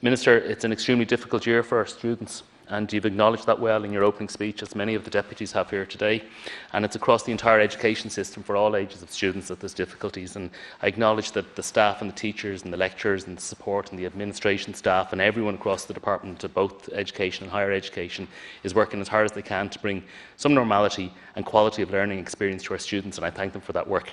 Minister, it's an extremely difficult year for our students, and you've acknowledged that well in your opening speech, as many of the deputies have here today. And it's across the entire education system for all ages of students that there's difficulties. And I acknowledge that the staff and the teachers and the lecturers and the support and the administration staff and everyone across the department of both education and higher education is working as hard as they can to bring some normality and quality of learning experience to our students, and I thank them for that work.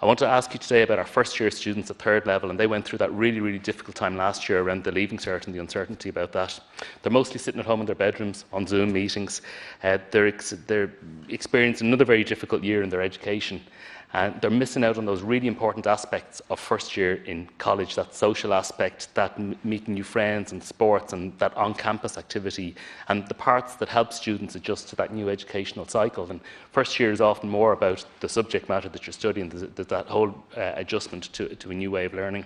I want to ask you today about our first year students at third level, and they went through that really difficult time last year around the Leaving Cert and the uncertainty about that. They're mostly sitting at home in their bedrooms on Zoom meetings. They're experiencing another very difficult year in their education, and they're missing out on those really important aspects of first year in college, that social aspect, that meeting new friends and sports and that on-campus activity, and the parts that help students adjust to that new educational cycle. And first year is often more about the subject matter that you're studying, that whole adjustment to a new way of learning.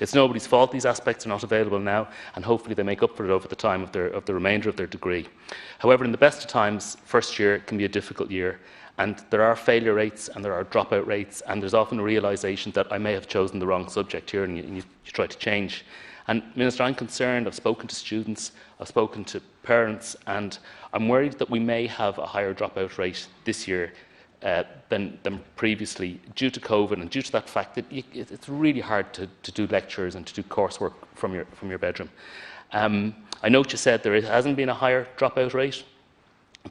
It's nobody's fault these aspects are not available now, and hopefully they make up for it over the time of the remainder of their degree. However, in the best of times, first year can be a difficult year, and there are failure rates and there are dropout rates, and there's often a realisation that I may have chosen the wrong subject here, and you try to change. And Minister, I'm concerned. I've spoken to students, I've spoken to parents, and I'm worried that we may have a higher dropout rate this year than previously, due to COVID and due to that fact that it's really hard to do lectures and to do coursework from your bedroom. I note you said there hasn't been a higher dropout rate,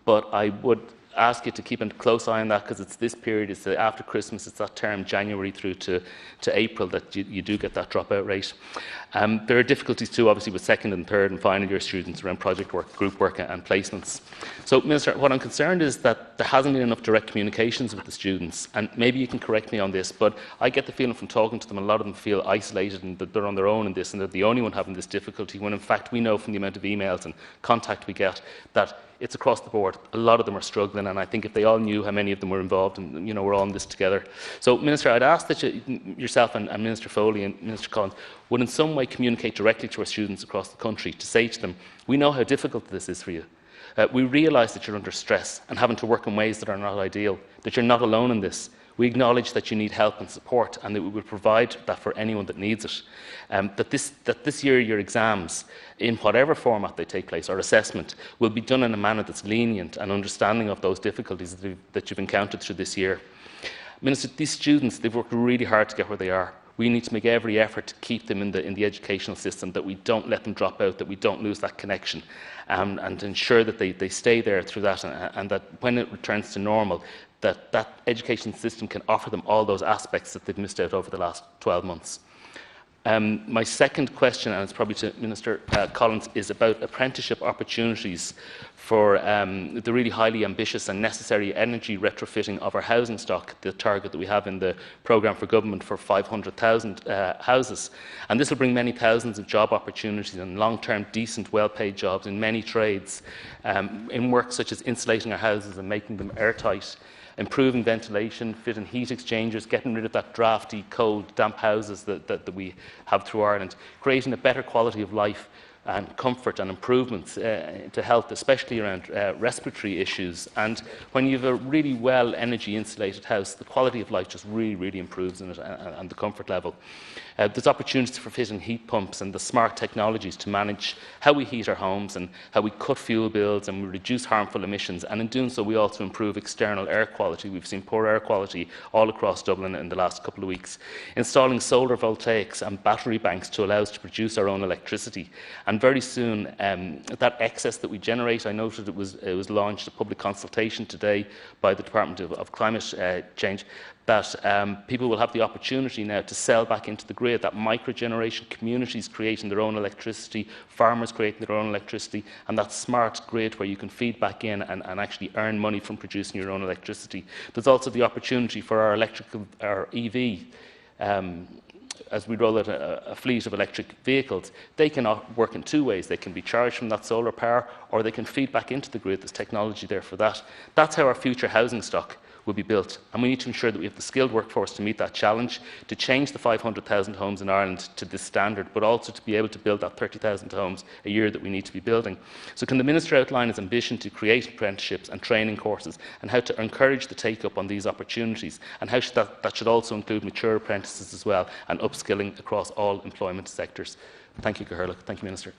but I would ask you to keep a close eye on that, because it's this period, it's after Christmas, it's that term January through to April that you do get that dropout rate. There are difficulties too, obviously, with second and third and final year students around project work, group work and placements. So, Minister, what I'm concerned is that there hasn't been enough direct communications with the students, and maybe you can correct me on this, but I get the feeling from talking to them, a lot of them feel isolated and that they're on their own in this and they're the only one having this difficulty, when in fact we know from the amount of emails and contact we get that it's across the board. A lot of them are struggling, and I think if they all knew how many of them were involved, and we're all in this together. So, Minister, I'd ask that yourself and Minister Foley and Minister Collins would in some way communicate directly to our students across the country to say to them, we know how difficult this is for you. We realise that you're under stress and having to work in ways that are not ideal, that you're not alone in this. We acknowledge that you need help and support, and that we will provide that for anyone that needs it. That this year your exams, in whatever format they take place, or assessment, will be done in a manner that's lenient and understanding of those difficulties that you've encountered through this year. Minister, these students, they've worked really hard to get where they are. We need to make every effort to keep them in the educational system, that we don't let them drop out, that we don't lose that connection, and ensure that they stay there through that, and that when it returns to normal, that education system can offer them all those aspects that they've missed out over the last 12 months. My second question, and it's probably to Minister Collins, is about apprenticeship opportunities for the really highly ambitious and necessary energy retrofitting of our housing stock, the target that we have in the programme for government for 500,000 houses. And this will bring many thousands of job opportunities and long-term, decent, well-paid jobs in many trades, in work such as insulating our houses and making them airtight, improving ventilation, fitting heat exchangers, getting rid of that drafty, cold, damp houses that we have through Ireland, creating a better quality of life and comfort and improvements to health, especially around respiratory issues. And when you have a really well energy insulated house, the quality of life just really improves in it, and the comfort level. There's opportunities for fitting heat pumps and the smart technologies to manage how we heat our homes and how we cut fuel bills and we reduce harmful emissions, and in doing so we also improve external air quality. We've seen poor air quality all across Dublin in the last couple of weeks. Installing solar voltaics and battery banks to allow us to produce our own electricity, and very soon that excess that we generate, I noted it was launched a public consultation today by the Department of Climate Change, that people will have the opportunity now to sell back into the grid, that microgeneration, communities creating their own electricity, farmers creating their own electricity, and that smart grid where you can feed back in and actually earn money from producing your own electricity. There's also the opportunity for our EV, as we roll out a fleet of electric vehicles. They can work in two ways. They can be charged from that solar power, or they can feed back into the grid. There's technology there for that. That's how our future housing stock will be built, and we need to ensure that we have the skilled workforce to meet that challenge, to change the 500,000 homes in Ireland to this standard, but also to be able to build that 30,000 homes a year that we need to be building. So can the Minister outline his ambition to create apprenticeships and training courses, and how to encourage the take-up on these opportunities, and how that should also include mature apprentices as well, and upskilling across all employment sectors? Thank you, Cathaoirleach. Thank you, Minister.